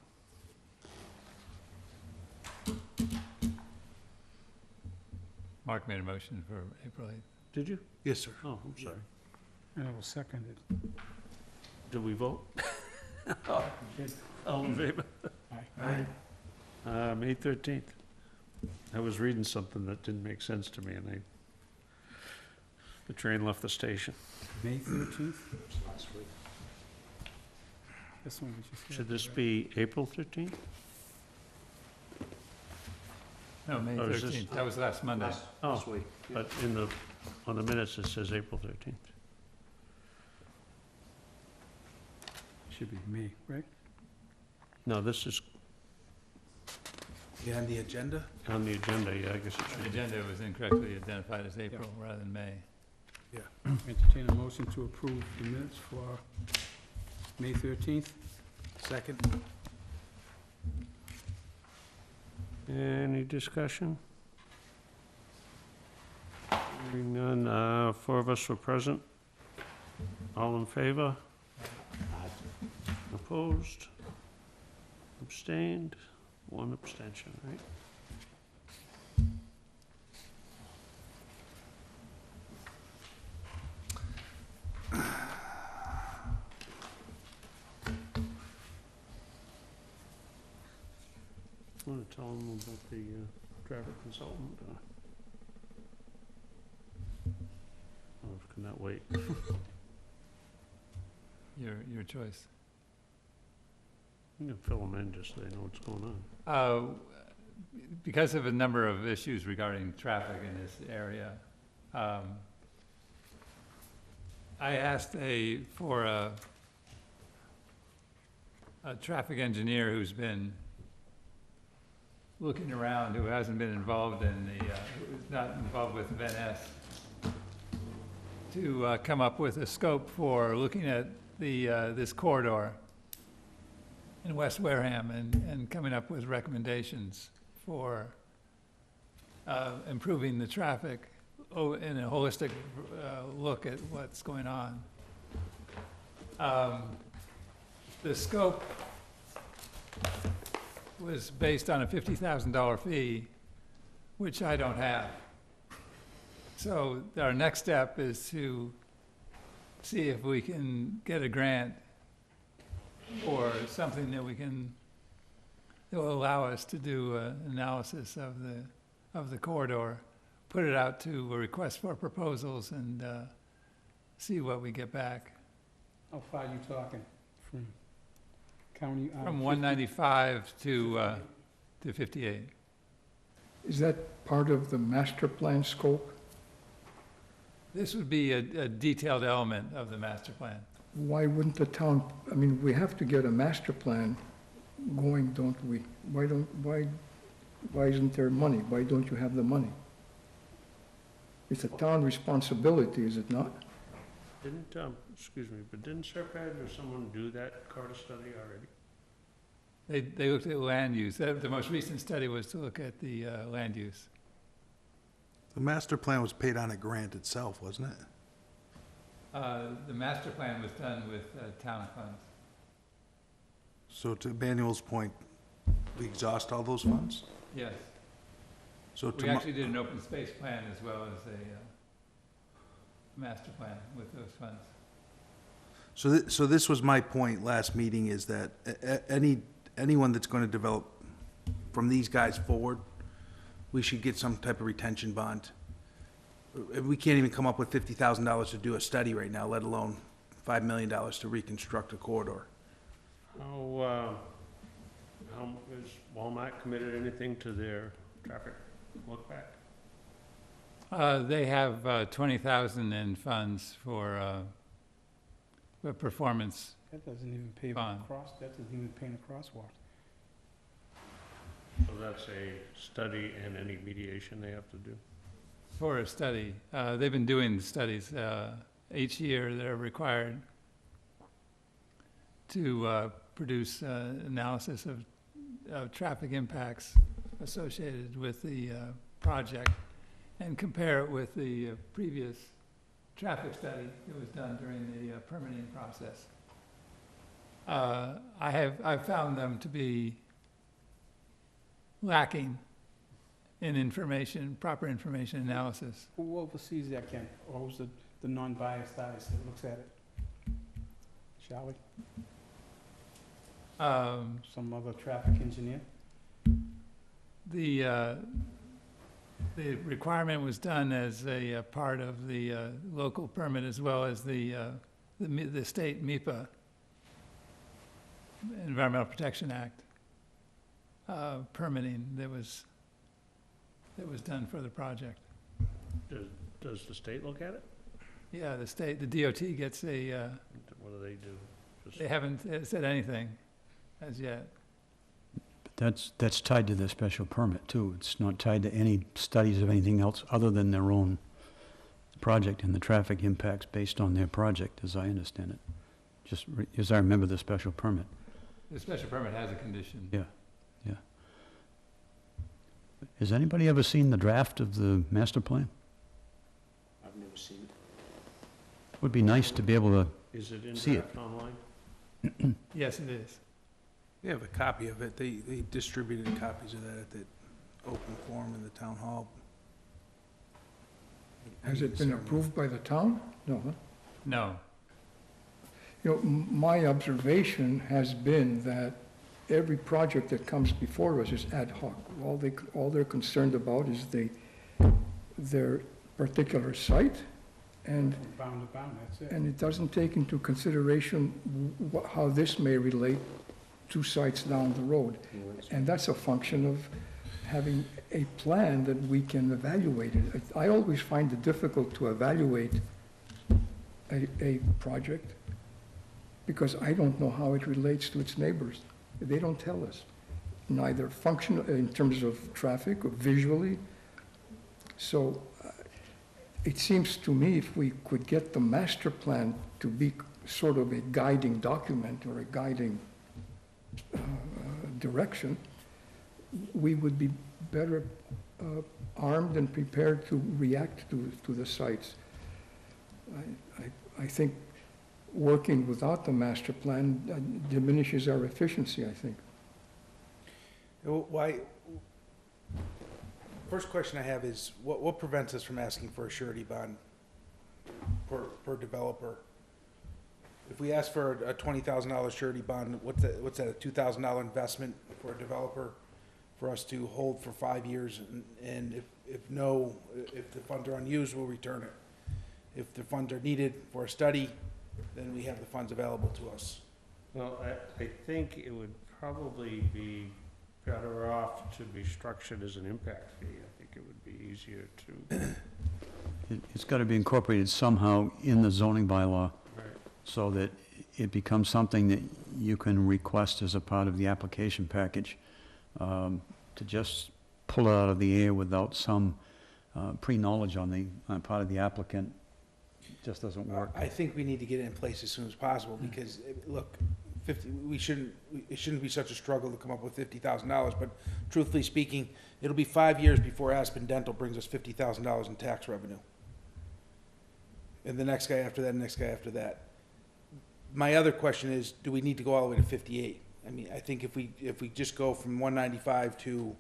Speaker 6: Mark made a motion for April 8th.
Speaker 1: Did you?
Speaker 8: Yes, sir.
Speaker 1: Oh, I'm sorry.
Speaker 9: And I will second it.
Speaker 1: Did we vote? All in favor?
Speaker 9: Aye.
Speaker 1: May 13th. I was reading something that didn't make sense to me, and the train left the station.
Speaker 9: May 13th?
Speaker 10: Last week.
Speaker 9: This one we just had.
Speaker 1: Should this be April 13th?
Speaker 6: No, May
Speaker 1: Oh, is this-
Speaker 6: 13th. That was last Monday.
Speaker 10: Last week.
Speaker 1: But on the minutes, it says April 13th.
Speaker 9: Should be May, right?
Speaker 1: No, this is
Speaker 8: Yeah, on the agenda?
Speaker 1: on the agenda, yeah, I guess it
Speaker 6: The
Speaker 1: should.
Speaker 6: agenda was incorrectly identified as April rather than May.
Speaker 9: Entertain a motion to approve the minutes for May 13th.
Speaker 8: Second?
Speaker 1: Any discussion? Hearing none, 4 of us were present. All in favor? Opposed? Abstained? 1 abstention, right? Want to tell them about the traffic consultant? Oh, can that wait?
Speaker 6: Your choice.
Speaker 1: You can fill them in just so they know what's going on.
Speaker 6: Because of a number of issues regarding traffic in this area, I asked for a traffic engineer who's been looking around, who hasn't been involved in who's not involved with Van Ness, to come up with a scope for looking at this corridor in West Wareham and coming up with recommendations for improving the traffic in a holistic look at what's going on. The scope was based on a $50,000 fee, which I don't have. So our next step is to see if we can get a grant or something that will allow us to do an analysis of the corridor, put it out to a request for proposals and see what we get back.
Speaker 9: How far are you talking from county?
Speaker 6: From 195 to 58.
Speaker 4: Is that part of the master plan scope?
Speaker 6: This would be a detailed element of the master plan.
Speaker 4: Why wouldn't the town, I mean, we have to get a master plan going, don't we? Why isn't there money? Why don't you have the money? It's a town responsibility, is it not?
Speaker 1: Didn't, excuse me, but didn't Serpad or someone do that Carter study already?
Speaker 6: They looked at land use. The most recent study was to look at the land use.
Speaker 10: The master plan was paid on a grant itself, wasn't it?
Speaker 6: The master plan was done with town funds.
Speaker 10: So to Manuel's point, we exhaust all those funds?
Speaker 6: Yes.
Speaker 10: So
Speaker 6: We actually did an open space plan as well as a master plan with those funds.
Speaker 10: So this was my point last meeting, is that anyone that's going to develop from these guys forward, we should get some type of retention bond. We can't even come up with $50,000 to do a study right now, let alone $5 million to reconstruct a corridor.
Speaker 1: How is Walmart committed anything to their traffic look back?
Speaker 6: They have 20,000 in funds for performance.
Speaker 9: That doesn't even pave a
Speaker 6: Fine.
Speaker 9: that doesn't even paint a crosswalk.
Speaker 1: So that's a study and any mediation they have to do?
Speaker 6: For a study. They've been doing studies. Each year, they're required to produce analysis of traffic impacts associated with the project and compare it with the previous traffic study that was done during the permitting process. I've found them to be lacking in information, proper information analysis.
Speaker 9: Who oversees that, Ken? Or who's the non-biased eyes that looks at it? Shall we? Some other traffic engineer?
Speaker 6: The requirement was done as a part of the local permit as well as the state MEPA, Environmental Protection Act, permitting that was done for the project.
Speaker 1: Does the state look at it?
Speaker 6: Yeah, the state, the DOT gets a,
Speaker 1: What do they do? Just-
Speaker 6: they haven't said anything as yet.
Speaker 7: But that's tied to their special permit, too. It's not tied to any studies of anything else other than their own project and the traffic impacts based on their project, as I understand it. Just as I remember the special permit.
Speaker 6: The special permit has a condition.
Speaker 7: Yeah. Has anybody ever seen the draft of the master plan?
Speaker 10: I've never seen it.
Speaker 7: Would be nice to be able to,
Speaker 1: Is it in
Speaker 7: See it.
Speaker 1: draft online?
Speaker 6: Yes, it is.
Speaker 8: We have a copy of it. They distributed copies of that at the open forum in the town hall.
Speaker 4: Has it been approved by the town? No, huh?
Speaker 6: No.
Speaker 4: You know, my observation has been that every project that comes before us is ad hoc. All they're concerned about is their particular site, and
Speaker 9: From bound to bound, that's it.
Speaker 4: it doesn't take into consideration how this may relate to sites down the road. And that's a function of having a plan that we can evaluate it. I always find it difficult to evaluate a project because I don't know how it relates to its neighbors. They don't tell us, neither functional, in terms of traffic or visually. So it seems to me if we could get the master plan to be sort of a guiding document or a guiding direction, we would be better armed and prepared to react to the sites. I think working without the master plan diminishes our efficiency, I think.
Speaker 8: Why? First question I have is, what prevents us from asking for a surety bond per developer? If we ask for a $20,000 surety bond, what's that, a $2,000 investment for a developer for us to hold for 5 years? And if the funds are unused, we'll return it. If the funds are needed for a study, then we have the funds available to us.
Speaker 1: Well, I think it would probably be better off to be structured as an impact fee. I think it would be easier to,
Speaker 7: it's got to be incorporated somehow in the zoning bylaw
Speaker 1: right,
Speaker 7: so that it becomes something that you can request as a part of the application package. To just pull it out of the air without some pre-knowledge on the, part of the applicant just doesn't work.
Speaker 8: I think we need to get it in place as soon as possible, because, look, it shouldn't be such a struggle to come up with $50,000, but truthfully speaking, it'll be 5 years before Aspen Dental brings us $50,000 in tax revenue. And the next guy after that, and the next guy after that. My other question is, do we need to go all the way to 58? I mean, I think if we just go from 195 to,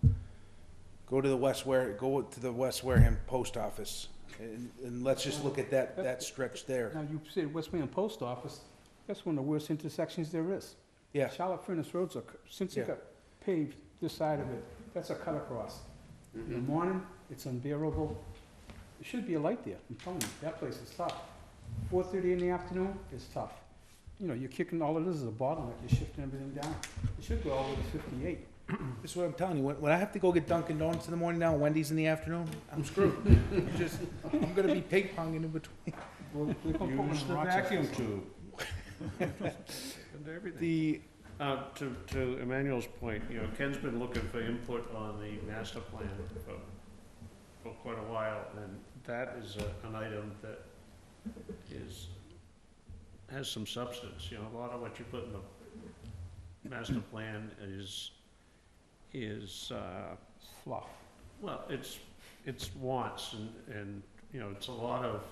Speaker 8: go to the West Wareham Post Office, and let's just look at that stretch there.
Speaker 9: Now, you said West Wareham Post Office, that's one of the worst intersections there is.
Speaker 8: Yeah.
Speaker 9: Charlotte Furnace Road's since it got paved, this side of it, that's a cut across. In the morning, it's unbearable. There should be a light there, I'm telling you, that place is tough. 4:30 in the afternoon is tough. You know, you're kicking, all it is a bottleneck, you're shifting everything down. It should go all the way to 58.
Speaker 8: This is what I'm telling you, when I have to go get Dunkin' Donuts in the morning now, and Wendy's in the afternoon, I'm screwed. I'm gonna be ping-ponging in between.
Speaker 9: We're gonna put one
Speaker 1: Use
Speaker 9: in
Speaker 1: the
Speaker 9: Rochester.
Speaker 1: vacuum tube. And everything. To Emmanuel's point, you know, Ken's been looking for input on the master plan for quite a while, and that is an item that has some substance, you know, a lot of what you put in the master plan is
Speaker 9: Fluff.
Speaker 1: well, it's wants and, you know, it's a lot of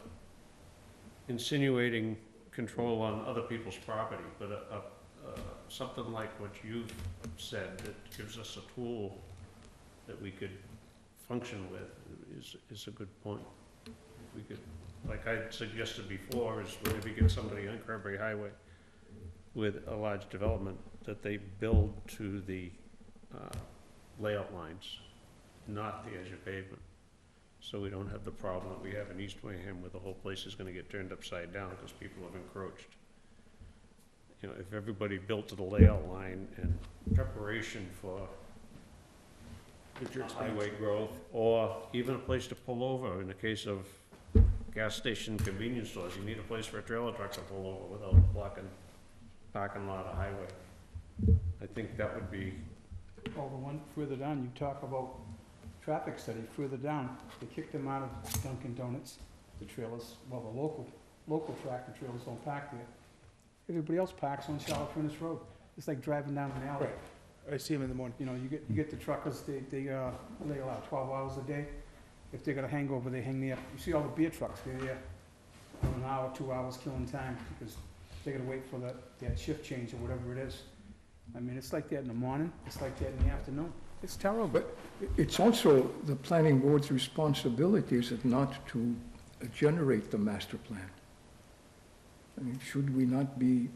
Speaker 1: insinuating control on other people's property, but something like what you've said that gives us a tool that we could function with is a good point. We could, like I suggested before, is maybe get somebody on Cranberry Highway with a large development that they build to the layout lines, not the edge of pavement. So we don't have the problem that we have in East Wareham where the whole place is gonna get turned upside down because people have encroached. You know, if everybody built to the layout line in preparation for highway growth, or even a place to pull over in the case of gas station convenience stores, you need a place for a trailer truck to pull over without blocking parking lot or highway. I think that would be,
Speaker 9: Oh, the one further down, you talk about traffic study, further down, they kicked them out of Dunkin' Donuts, the trailers, well, the local tractor trailers don't park there. Everybody else parks on Charlotte Furnace Road. It's like driving down an alley.
Speaker 8: I see him in the morning.
Speaker 9: You know, you get the truckers, they allow 12 hours a day. If they got a hangover, they hang there. You see all the beer trucks, they're there for an hour, 2 hours, killing time, because they gotta wait for that shift change or whatever it is. I mean, it's like that in the morning, it's like that in the afternoon. It's terrible.
Speaker 4: But it's also the planning board's responsibility, is it not, to generate the master plan? I mean, should we not be,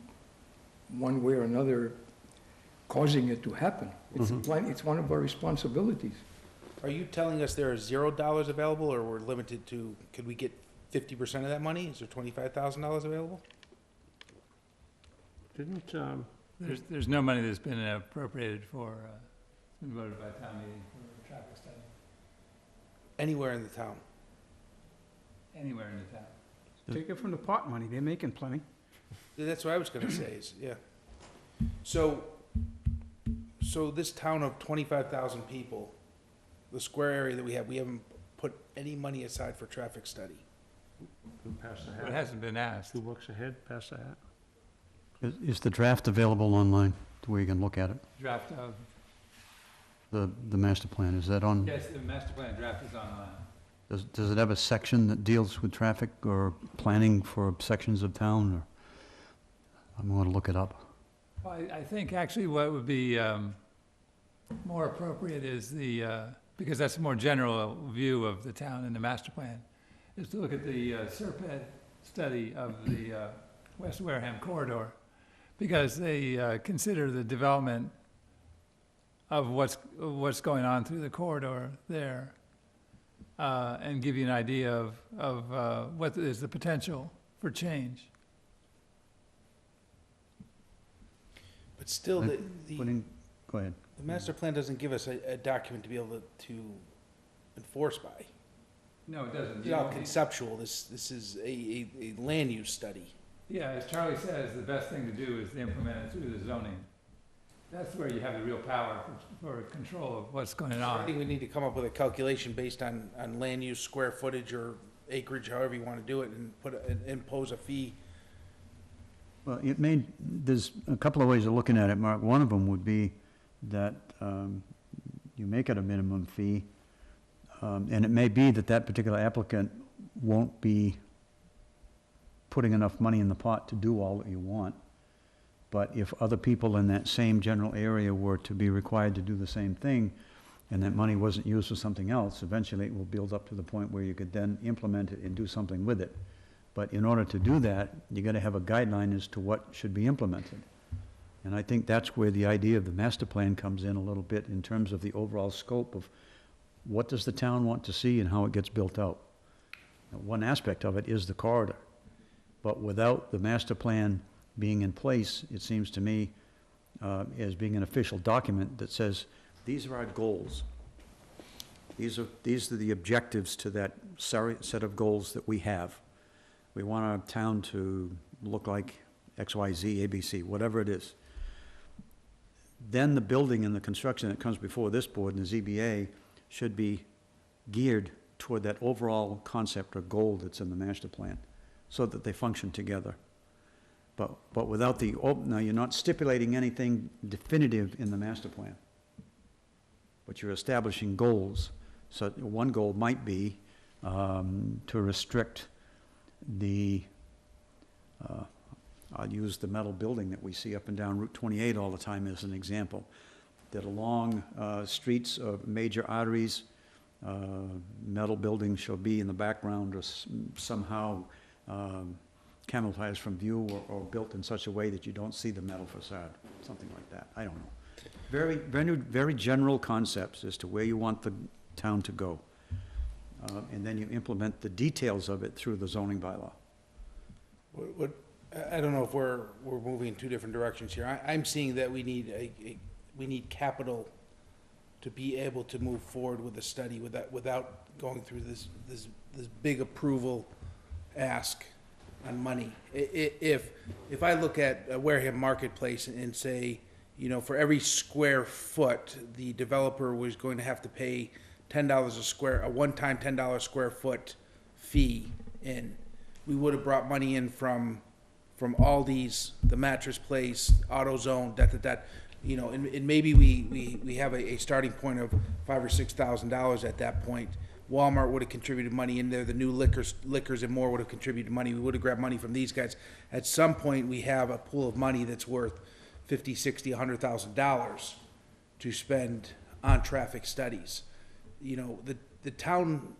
Speaker 4: one way or another, causing it to happen? It's it's one of our responsibilities.
Speaker 8: Are you telling us there are $0 available, or we're limited to, could we get 50% of that money? Is there $25,000 available?
Speaker 1: didn't,
Speaker 6: There's no money that's been appropriated for, been voted by town meeting for traffic study,
Speaker 8: Anywhere in the town?
Speaker 6: anywhere in the town.
Speaker 9: Take it from the pot money, they're making plenty.
Speaker 8: That's what I was gonna say, is, yeah. So this town of 25,000 people, the square area that we haven't put any money aside for traffic study.
Speaker 1: who passed the
Speaker 6: But it
Speaker 1: hat?
Speaker 6: hasn't been asked.
Speaker 1: 2 bucks a head, pass the hat.
Speaker 7: Is the draft available online, where you can look at it?
Speaker 6: Draft of,
Speaker 7: The master plan, is that on?
Speaker 6: yes, the master plan draft is online.
Speaker 7: Does it have a section that deals with traffic or planning for sections of town, or? I'm going to look it up.
Speaker 6: Well, I think actually what would be more appropriate is because that's a more general view of the town in the master plan, is to look at the SERPED study of the West Wareham corridor, because they consider the development of what's going on through the corridor there, and give you an idea of what is the potential for change.
Speaker 8: But still,
Speaker 7: Go ahead.
Speaker 8: the master plan doesn't give us a document to be able to enforce by.
Speaker 6: No, it doesn't.
Speaker 8: It's all conceptual. This is a land use study.
Speaker 6: Yeah, as Charlie says, the best thing to do is to implement it through the zoning. That's where you have the real power for control of what's going
Speaker 8: I
Speaker 6: on.
Speaker 8: think we need to come up with a calculation based on land use, square footage, or acreage, however you wanna do it, and impose a fee.
Speaker 7: Well, there's a couple of ways of looking at it, Mark. One of them would be that you make it a minimum fee, and it may be that that particular applicant won't be putting enough money in the pot to do all that you want. But if other people in that same general area were to be required to do the same thing, and that money wasn't used for something else, eventually it will build up to the point where you could then implement it and do something with it. But in order to do that, you gotta have a guideline as to what should be implemented. And I think that's where the idea of the master plan comes in a little bit in terms of the overall scope of what does the town want to see and how it gets built out. Now, one aspect of it is the corridor. But without the master plan being in place, it seems to me, as being an official document that says, these are our goals. These are the objectives to that set of goals that we have. We want our town to look like X, Y, Z, ABC, whatever it is. Then the building and the construction that comes before this board and the ZBA should be geared toward that overall concept or goal that's in the master plan, so that they function together. But without now you're not stipulating anything definitive in the master plan, but you're establishing goals. So one goal might be to restrict I'll use the metal building that we see up and down Route 28 all the time as an example, that along streets of major arteries, metal buildings shall be in the background or somehow camouflaged from view or built in such a way that you don't see the metal facade, something like that. I don't know. Very, very, very general concepts as to where you want the town to go. And then you implement the details of it through the zoning bylaw.
Speaker 8: I don't know if we're moving in two different directions here. I'm seeing that we need capital to be able to move forward with a study without going through this big approval ask on money. If I look at Wareham Marketplace and say, you know, for every square foot, the developer was going to have to pay a one-time $10 square foot fee in, we would have brought money in from Aldi's, the Mattress Place, AutoZone, you know, and maybe we have a starting point of $5,000 or $6,000 at that point. Walmart would have contributed money in there, the new liquors and more would have contributed money, we would have grabbed money from these guys. At some point, we have a pool of money that's worth $50,000, $60,000, $100,000 to spend on traffic studies. You know, the town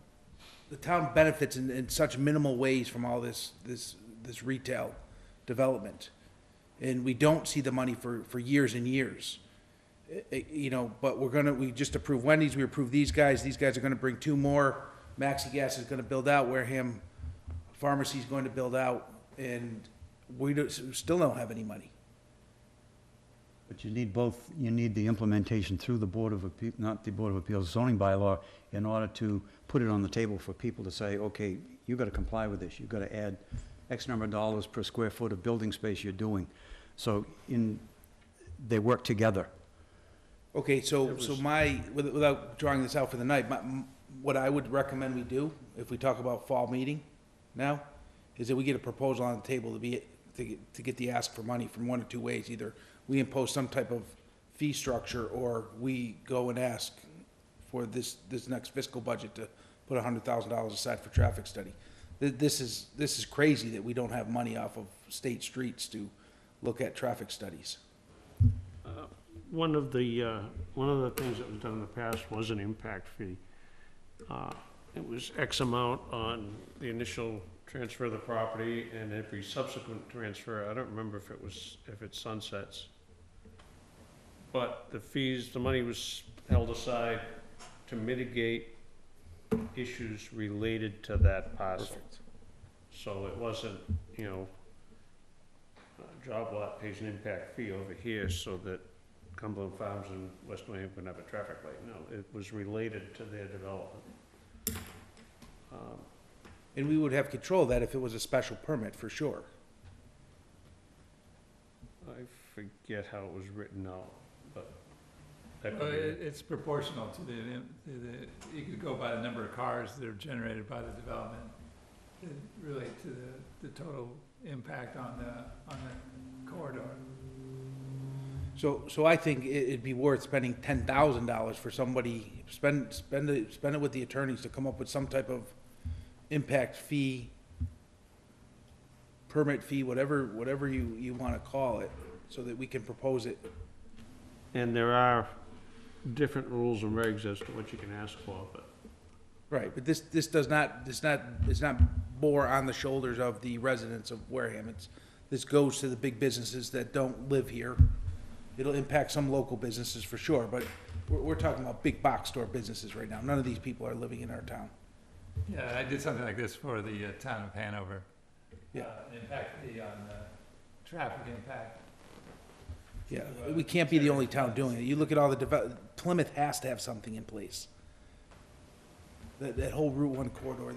Speaker 8: benefits in such minimal ways from all this retail development. And we don't see the money for years and years. You know, but we just approved Wendy's, we approved these guys are gonna bring 2 more. Maxi Gas is gonna build out, Wareham Pharmacy is going to build out, and still don't have any money.
Speaker 7: But you need both, you need the implementation through the Board of Appeals, not the Board of Appeals zoning bylaw, in order to put it on the table for people to say, okay, you gotta comply with this, you gotta add X number of dollars per square foot of building space you're doing. They work together.
Speaker 8: Okay, without drawing this out for the night, what I would recommend we do, if we talk about fall meeting now, is that we get a proposal on the table to get the ask for money from one of 2 ways. Either we impose some type of fee structure, or we go and ask for this next fiscal budget to put $100,000 aside for traffic study. This is crazy that we don't have money off of state streets to look at traffic studies.
Speaker 1: One of the things that was done in the past was an impact fee. It was X amount on the initial transfer of the property, and every subsequent transfer, I don't remember if it sunsets. But the money was held aside to mitigate issues related to that parcel.
Speaker 8: Perfect.
Speaker 1: So it wasn't, you know, Job Lot pays an impact fee over here so that Cumberland Farms and West New Hampton would have a traffic light. No, it was related to their development.
Speaker 8: And we would have control of that if it was a special permit, for sure.
Speaker 1: I forget how it was written out, That
Speaker 6: Well,
Speaker 1: could be-
Speaker 6: it's proportional to you could go by the number of cars that are generated by the development, and relate to the total impact on the corridor.
Speaker 8: So I think it'd be worth spending $10,000 for somebody, spend it with the attorneys to come up with some type of impact fee, permit fee, whatever you wanna call it, so that we can propose it.
Speaker 1: And there are different rules and regs as to what you can ask for, but
Speaker 8: Right, but this does not bore on the shoulders of the residents of Wareham. This goes to the big businesses that don't live here. It'll impact some local businesses for sure, but we're talking about big box store businesses right now. None of these people are living in our town.
Speaker 6: Yeah, I did something like this for the town of Hanover.
Speaker 8: Yeah.
Speaker 6: Impact fee on the traffic impact.
Speaker 8: Yeah, we can't be the only town doing it. You look at all the Plymouth has to have something in place. That whole Route 1 corridor,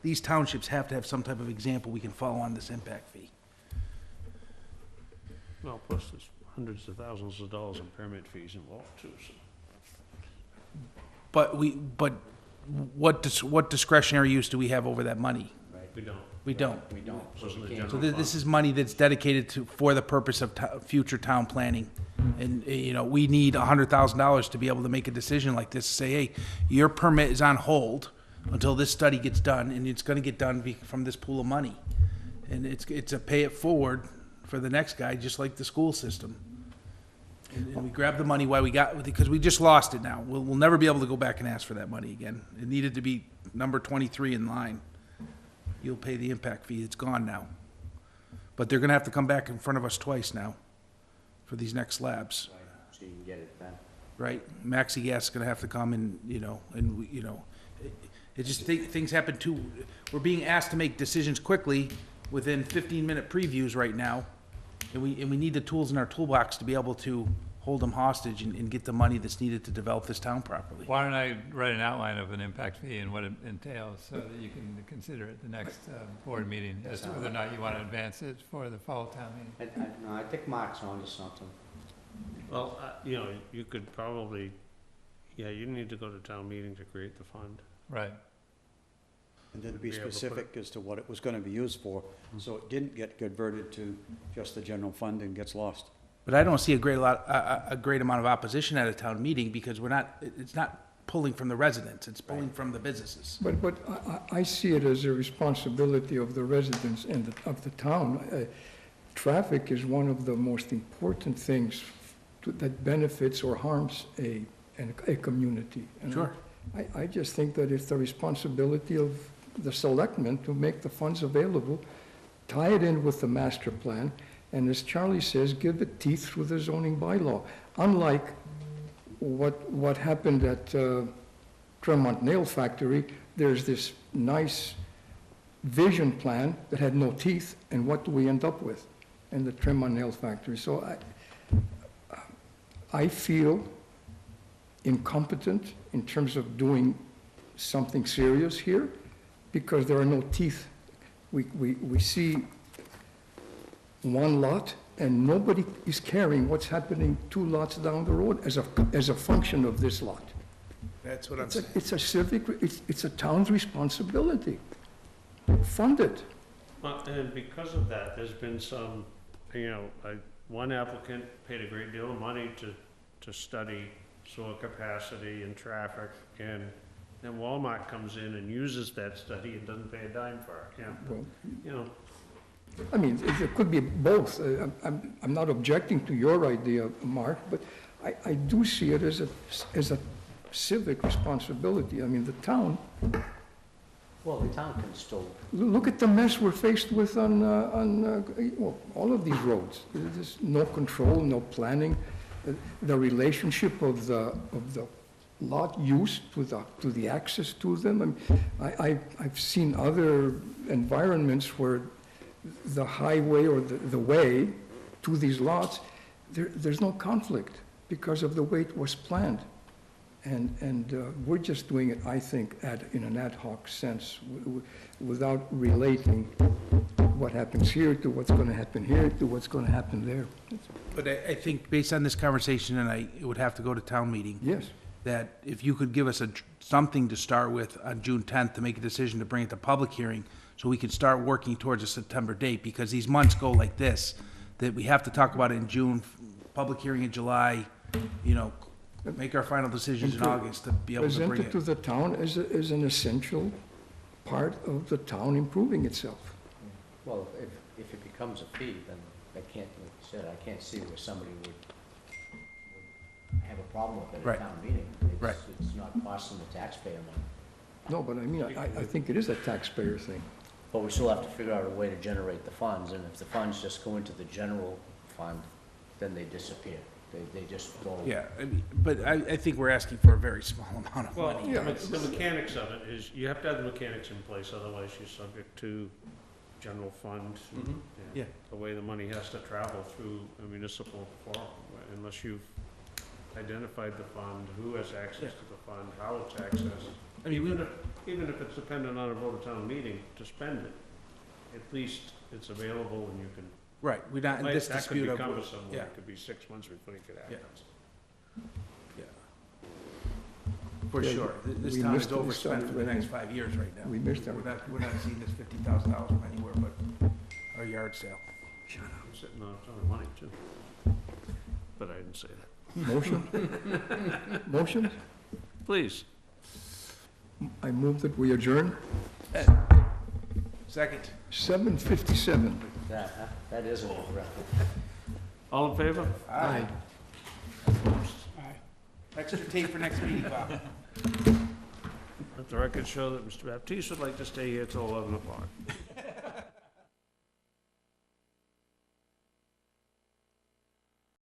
Speaker 8: these townships have to have some type of example we can follow on this impact fee.
Speaker 1: well, plus there's hundreds of thousands of dollars in permit fees involved too, so.
Speaker 8: But what discretionary use do we have over that money?
Speaker 1: We don't.
Speaker 8: We don't.
Speaker 7: We don't.
Speaker 1: So the
Speaker 8: So
Speaker 1: general
Speaker 8: this
Speaker 1: fund.
Speaker 8: is money that's dedicated for the purpose of future town planning. And, we need $100,000 to be able to make a decision like this, say, hey, your permit is on hold until this study gets done, and it's gonna get done from this pool of money. And it's a pay it forward for the next guy, just like the school system. And we grab the money while because we just lost it now. We'll never be able to go back and ask for that money again. It needed to be number 23 in line. You'll pay the impact fee, it's gone now. But they're gonna have to come back in front of us twice now for these next labs,
Speaker 7: So you can get it done.
Speaker 8: right? Maxi Gas is gonna have to come and, it just, things happen too, we're being asked to make decisions quickly within 15-minute previews right now. And we need the tools in our toolbox to be able to hold them hostage and get the money that's needed to develop this town properly.
Speaker 6: Why don't I write an outline of an impact fee and what it entails, so that you can consider it the next board meeting, as to whether or not you want to advance it for the fall town meeting.
Speaker 7: I think Mark's onto something.
Speaker 1: Well, you could probably, you need to go to town meeting to create the fund.
Speaker 6: Right.
Speaker 7: And then be
Speaker 1: Be able to put
Speaker 7: specific as to what it was gonna be used for, so it didn't get converted to just the general fund and gets lost.
Speaker 8: But I don't see a great amount of opposition at a town meeting, because it's not pulling from the residents, it's pulling from the businesses.
Speaker 4: But I see it as a responsibility of the residents and of the town. Traffic is one of the most important things that benefits or harms a community. And
Speaker 8: Sure.
Speaker 4: I just think that it's the responsibility of the selectmen to make the funds available, tie it in with the master plan, and as Charlie says, give it teeth through the zoning bylaw. Unlike what happened at Tremont Nail Factory, there's this nice vision plan that had no teeth, and what do we end up with in the Tremont Nail Factory? So I feel incompetent in terms of doing something serious here, because there are no teeth. We see one lot, and nobody is caring what's happening 2 lots down the road as a function of this lot.
Speaker 8: That's what I'm saying.
Speaker 4: It's a civic, it's a town's responsibility. Fund it.
Speaker 1: Well, and because of that, there's been some, one applicant paid a great deal of money to study sewer capacity and traffic, and then Walmart comes in and uses that study and doesn't pay a dime for it,
Speaker 4: Well, I mean, it could be both. I'm not objecting to your idea, Mark, but I do see it as a civic responsibility. I mean, the town,
Speaker 7: Well, the town can still,
Speaker 4: look at the mess we're faced with on all of these roads. There's no control, no planning. The relationship of the lot use to the access to them. I've seen other environments where the highway or the way to these lots, there's no conflict because of the way it was planned. And we're just doing it, I think, in an ad hoc sense, without relating what happens here to what's going to happen here to what's going to happen there.
Speaker 8: But I think based on this conversation, and it would have to go to town meeting,
Speaker 4: Yes.
Speaker 8: that if you could give us something to start with on June 10th to make a decision to bring it to public hearing, so we could start working towards a September date, because these months go like this, that we have to talk about it in June, public hearing in July, you know, make our final decisions in August to be able to
Speaker 4: Present
Speaker 8: bring
Speaker 4: it to
Speaker 8: it.
Speaker 4: the town as an essential part of the town improving itself.
Speaker 11: Well, if it becomes a fee, then I can't, like you said, I can't see where somebody would have a problem with it
Speaker 8: Right.
Speaker 11: at town meeting.
Speaker 8: Right.
Speaker 11: It's not costing the taxpayer money.
Speaker 4: No, but I mean, I think it is a taxpayer thing.
Speaker 11: But we still have to figure out a way to generate the funds, and if the funds just go into the general fund, then they disappear. They just go.
Speaker 8: Yeah, I mean, but I think we're asking for a very small amount of
Speaker 1: Well,
Speaker 8: money.
Speaker 1: the mechanics of it is, you have to have the mechanics in place, otherwise you're subject to general fund. and
Speaker 8: Yeah.
Speaker 1: The way the money has to travel through a municipal forum, unless you've identified the fund, who has access to the fund, how it's accessed.
Speaker 8: I mean,
Speaker 1: Even if it's dependent on a vote of town meeting to spend it, at least it's available and you can.
Speaker 8: right, we're not in this
Speaker 1: That could
Speaker 8: dispute
Speaker 1: be
Speaker 8: of,
Speaker 1: cumbersome, where
Speaker 8: yeah.
Speaker 1: it could be 6 months before you could act
Speaker 8: Yeah.
Speaker 1: on stuff.
Speaker 8: for
Speaker 4: Yeah,
Speaker 8: sure. This
Speaker 4: we
Speaker 8: town is
Speaker 4: missed it. We
Speaker 8: overspent for the
Speaker 4: started
Speaker 8: next 5 years right now.
Speaker 4: We missed
Speaker 8: We're
Speaker 4: that.
Speaker 8: not seeing this $50,000 from anywhere but our yard sale.
Speaker 1: I'm sitting on a ton of money too. But I didn't say that.
Speaker 4: Motion? Motion?
Speaker 1: Please.
Speaker 4: I move that we adjourn.
Speaker 8: Second.
Speaker 4: 7:57.
Speaker 11: That is a little rough.
Speaker 1: All in favor?
Speaker 8: Aye. Extra tape for next meeting, Bob.
Speaker 1: Let the record show that Mr. Baptiste would like to stay here till 11 o'clock.